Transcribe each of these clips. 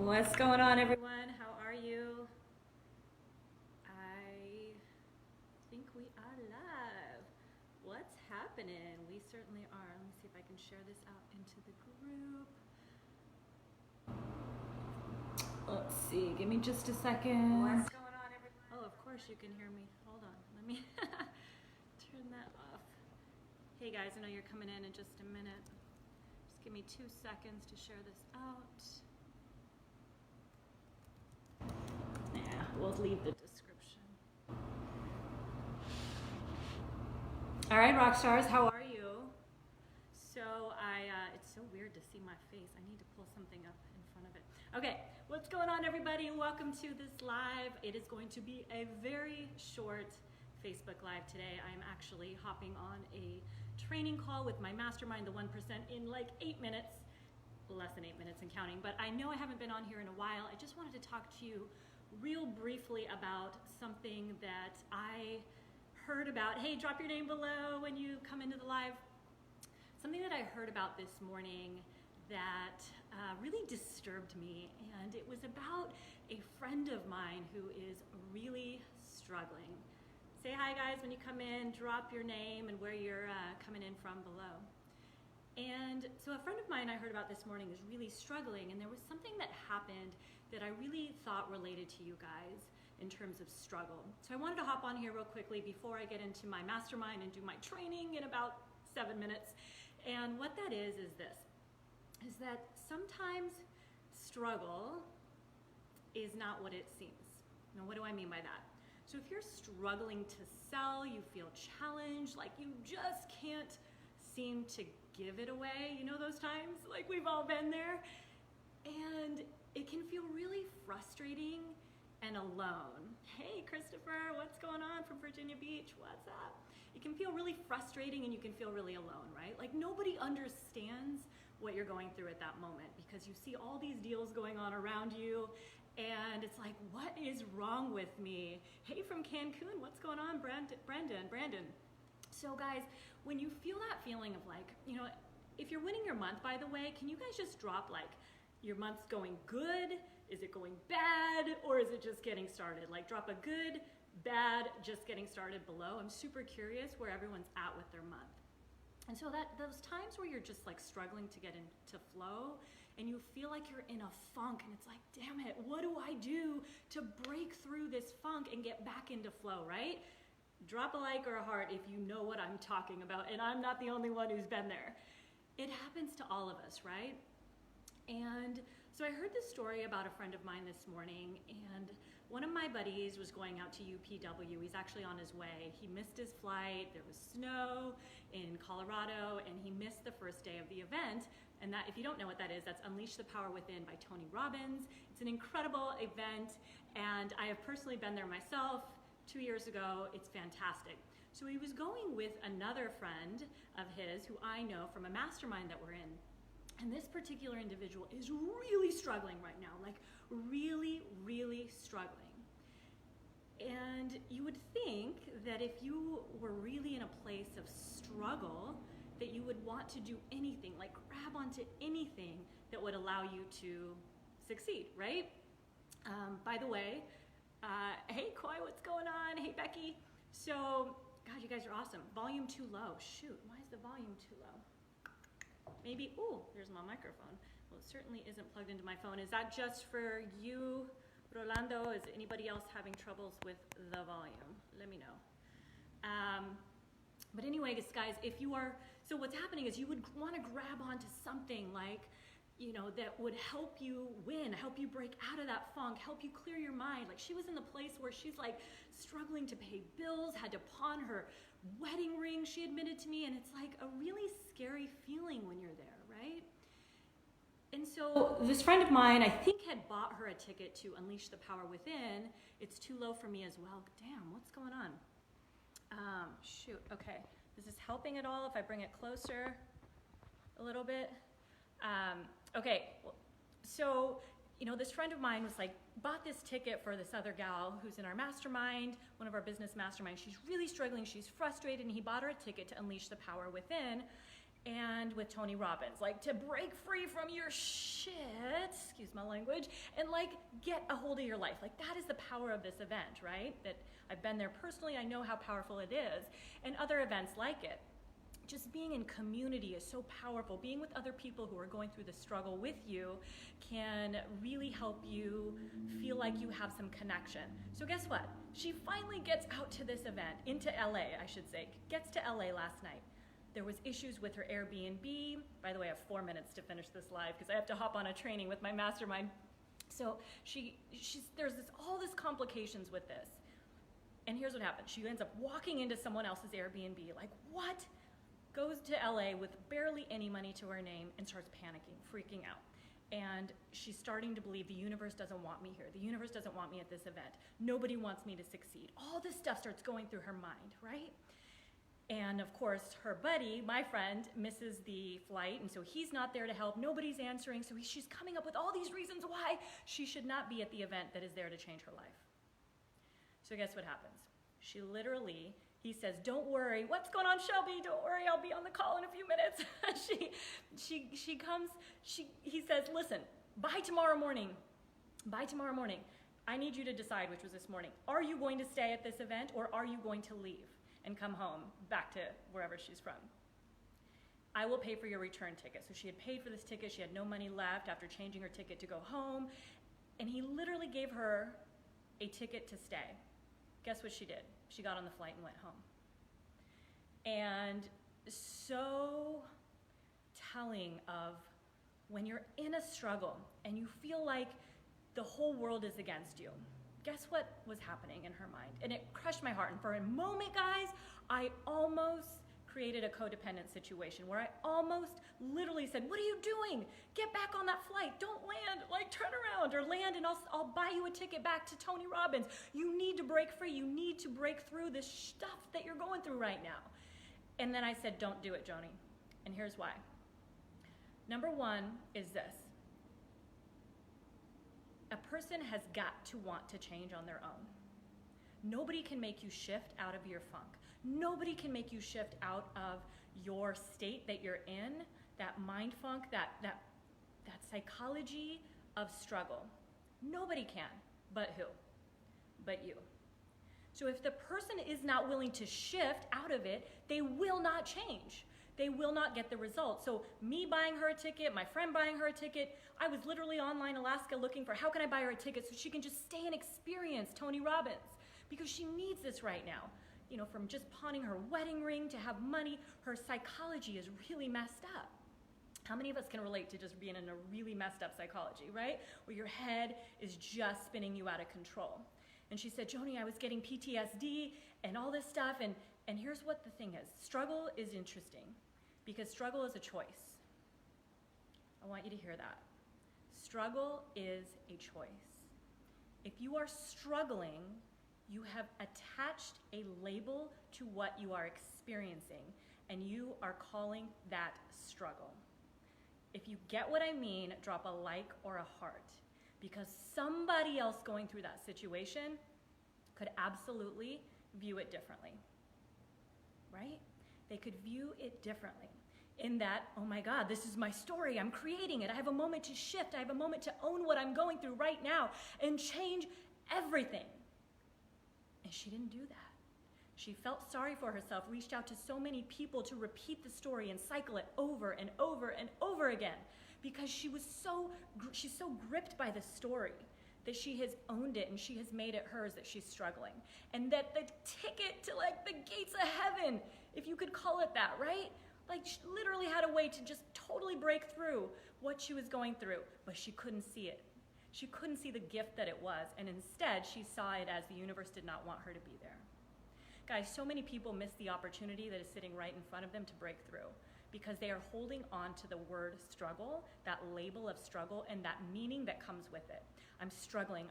What's going on, everyone? How are you? I think we are live. What's happening? We certainly are. Let me see if I can share this out into the group. Let's see. Give me just a second. What's going on, everyone? Oh, of course you can hear me. Hold on. Let me turn that off. Hey, guys. I know you're coming in just a minute. Just give me 2 seconds to share this out. We'll leave the description. All right, rock stars, how are you? So it's so weird to see my face. I need to pull something up in front of it. Okay, what's going on, everybody? And welcome to this live. It is going to be a very short Facebook Live today. I'm actually hopping on a training call with my mastermind, the 1%, in like 8 minutes, less than 8 minutes and counting. But I know I haven't been on here in a while. I just wanted to talk to you real briefly about something that I heard about. Hey, drop your name below when you come into the live. Something that I heard about this morning that really disturbed me, and it was about a friend of mine who is really struggling. Say hi, guys, when you come in. Drop your name and where you're coming in from below. And so a friend of mine I heard about this morning is really struggling, and there was something that happened that I really thought related to you guys in terms of struggle. So I wanted to hop on here real quickly before I get into my mastermind and do my training in about 7 minutes. And what that is this, is that sometimes struggle is not what it seems. Now, what do I mean by that? So if you're struggling to sell, you feel challenged, like you just can't seem to give it away. You know those times? Like, we've all been there. And it can feel really frustrating and alone. Hey, Christopher, what's going on from Virginia Beach? What's up? It can feel really frustrating and you can feel really alone, right? Like, nobody understands what you're going through at that moment because you see all these deals going on around you and it's like, what is wrong with me? Hey, from Cancun, what's going on, Brandon? So guys, when you feel that feeling of like, you know, if you're winning your month, by the way, can you guys just drop like, your month's going good, is it going bad, or is it just getting started? Like, drop a good, bad, just getting started below. I'm super curious where everyone's at with their month. And so those times where you're just like struggling to get into flow and you feel like you're in a funk and it's like, damn it, what do I do to break through this funk and get back into flow, right? Drop a like or a heart if you know what I'm talking about, and I'm not the only one who's been there. It happens to all of us, right? And so I heard this story about a friend of mine this morning, and one of my buddies was going out to UPW. He's actually on his way. He missed his flight. There was snow in Colorado, and he missed the first day of the event. And that, if you don't know what that is, that's Unleash the Power Within by Tony Robbins. It's an incredible event, and I have personally been there myself 2 years ago. It's fantastic. So he was going with another friend of his who I know from a mastermind that we're in. And this particular individual is really struggling right now, like really, really struggling. And you would think that if you were really in a place of struggle, that you would want to do anything, like grab onto anything that would allow you to succeed, right? By the way, hey Koi, what's going on? Hey Becky. So, God, you guys are awesome. Volume too low. Shoot, why is the volume too low? Maybe, oh, there's my microphone. Well, it certainly isn't plugged into my phone. Is that just for you, Rolando? Is anybody else having troubles with the volume? Let me know. But anyway, guys, if you are, so what's happening is you would want to grab onto something like, you know, that would help you win, help you break out of that funk, help you clear your mind. Like, she was in the place where she's like struggling to pay bills, had to pawn her wedding ring, she admitted to me, and it's like a really scary feeling when you're there, right? And so this friend of mine, I think, had bought her a ticket to Unleash the Power Within. It's too low for me as well. Damn, what's going on? Shoot, okay. Is this helping at all if I bring it closer a little bit? Okay, so, you know, this friend of mine was like, bought this ticket for this other gal who's in our mastermind, one of our business masterminds. She's really struggling, she's frustrated, and he bought her a ticket to Unleash the Power Within and with Tony Robbins, like to break free from your shit, excuse my language, and like get a hold of your life. Like that is the power of this event, right? That I've been there personally, I know how powerful it is, and other events like it. Just being in community is so powerful. Being with other people who are going through the struggle with you can really help you feel like you have some connection. So guess what? She finally gets out to this event, into LA, I should say, gets to LA last night. There was issues with her Airbnb. By the way, I have 4 minutes to finish this live because I have to hop on a training with my mastermind. So there's all this complications with this. And here's what happened. She ends up walking into someone else's Airbnb, like, what? Goes to LA with barely any money to her name and starts panicking, freaking out. And she's starting to believe the universe doesn't want me here. The universe doesn't want me at this event. Nobody wants me to succeed. All this stuff starts going through her mind, right? And of course, her buddy, my friend, misses the flight, and so he's not there to help. Nobody's answering, so she's coming up with all these reasons why she should not be at the event that is there to change her life. So guess what happens? She literally, he says, don't worry. What's going on, Shelby? Don't worry, I'll be on the call in a few minutes. she comes, he says, listen, by tomorrow morning, I need you to decide, which was this morning, are you going to stay at this event or are you going to leave and come home back to wherever she's from? I will pay for your return ticket. So she had paid for this ticket. She had no money left after changing her ticket to go home. And he literally gave her a ticket to stay. Guess what she did? She got on the flight and went home. And so telling of when you're in a struggle and you feel like the whole world is against you. Guess what was happening in her mind? And it crushed my heart. And for a moment, guys, I almost created a codependent situation where I almost literally said, what are you doing? Get back on that flight. Don't land. Like, turn around or land and I'll buy you a ticket back to Tony Robbins. You need to break free. You need to break through this stuff that you're going through right now. And then I said, don't do it, Joni. And here's why. Number one is this. A person has got to want to change on their own. Nobody can make you shift out of your funk. Nobody can make you shift out of your state that you're in, that mind funk, that psychology of struggle. Nobody can, but who? But you. So if the person is not willing to shift out of it, they will not change. They will not get the results. So me buying her a ticket, my friend buying her a ticket, I was literally online Alaska looking for how can I buy her a ticket so she can just stay and experience Tony Robbins, because she needs this right now. You know, from just pawning her wedding ring to have money, her psychology is really messed up. How many of us can relate to just being in a really messed up psychology, right? Where your head is just spinning you out of control. And she said, Joni, I was getting PTSD and all this stuff, and here's what the thing is. Struggle is interesting because struggle is a choice. I want you to hear that. Struggle is a choice. If you are struggling, you have attached a label to what you are experiencing, and you are calling that struggle. If you get what I mean, drop a like or a heart, because somebody else going through that situation could absolutely view it differently, right? They could view it differently in that, oh my God, this is my story, I'm creating it, I have a moment to shift, I have a moment to own what I'm going through right now and change everything. And she didn't do that. She felt sorry for herself, reached out to so many people to repeat the story and cycle it over and over and over again, because she's so gripped by the story that she has owned it and she has made it hers, that she's struggling. And that the ticket to like the gates of heaven, if you could call it that, right? Like she literally had a way to just totally break through what she was going through, but she couldn't see it. She couldn't see the gift that it was, and instead she saw it as the universe did not want her to be there. Guys, so many people miss the opportunity that is sitting right in front of them to break through because they are holding on to the word struggle, that label of struggle, and that meaning that comes with it. I'm struggling,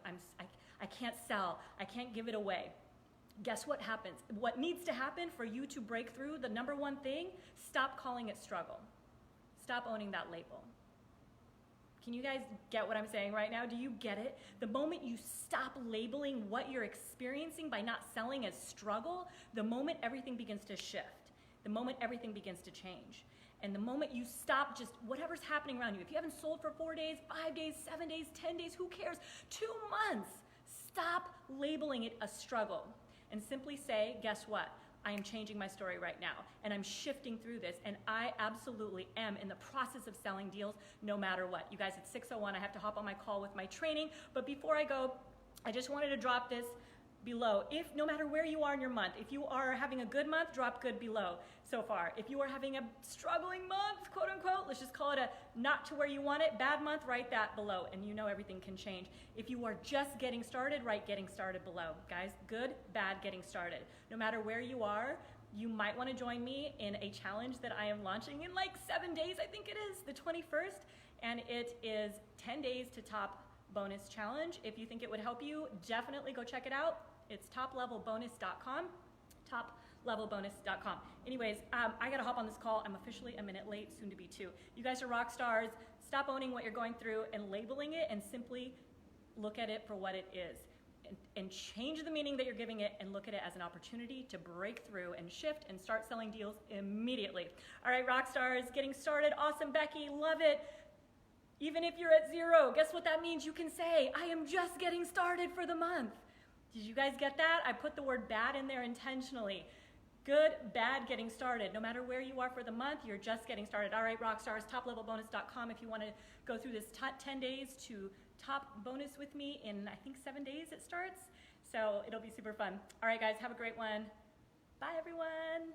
I can't sell, I can't give it away. Guess what happens? What needs to happen for you to break through, the number one thing, stop calling it struggle. Stop owning that label. Can you guys get what I'm saying right now? Do you get it? The moment you stop labeling what you're experiencing by not selling as struggle, the moment everything begins to shift, the moment everything begins to change. And the moment you stop just whatever's happening around you, if you haven't sold for 4 days, 5 days, 7 days, 10 days, who cares? 2 months, stop labeling it a struggle and simply say, guess what? I am changing my story right now and I'm shifting through this and I absolutely am in the process of selling deals no matter what. You guys, it's 6:01, I have to hop on my call with my training, but before I go, I just wanted to drop this below. If no matter where you are in your month, if you are having a good month, drop good below so far. If you are having a struggling month, quote unquote, let's just call it a not to where you want it, bad month, write that below, and you know everything can change. If you are just getting started, write getting started below. Guys, good, bad, getting started. No matter where you are, you might want to join me in a challenge that I am launching in like 7 days, I think it is, the 21st, and it is 10 days to top bonus challenge. If you think it would help you, definitely go check it out. It's toplevelbonus.com, toplevelbonus.com. Anyways, I gotta hop on this call. I'm officially a minute late, soon to be 2. You guys are rock stars. Stop owning what you're going through and labeling it and simply look at it for what it is. And change the meaning that you're giving it and look at it as an opportunity to break through and shift and start selling deals immediately. All right, rock stars, getting started. Awesome, Becky, love it. Even if you're at 0, guess what that means? You can say, I am just getting started for the month. Did you guys get that? I put the word bad in there intentionally. Good, bad, getting started. No matter where you are for the month, you're just getting started. All right, rockstars, toplevelbonus.com if you want to go through this 10 days to top bonus with me in, I think, 7 days it starts. So it'll be super fun. All right, guys, have a great one. Bye, everyone.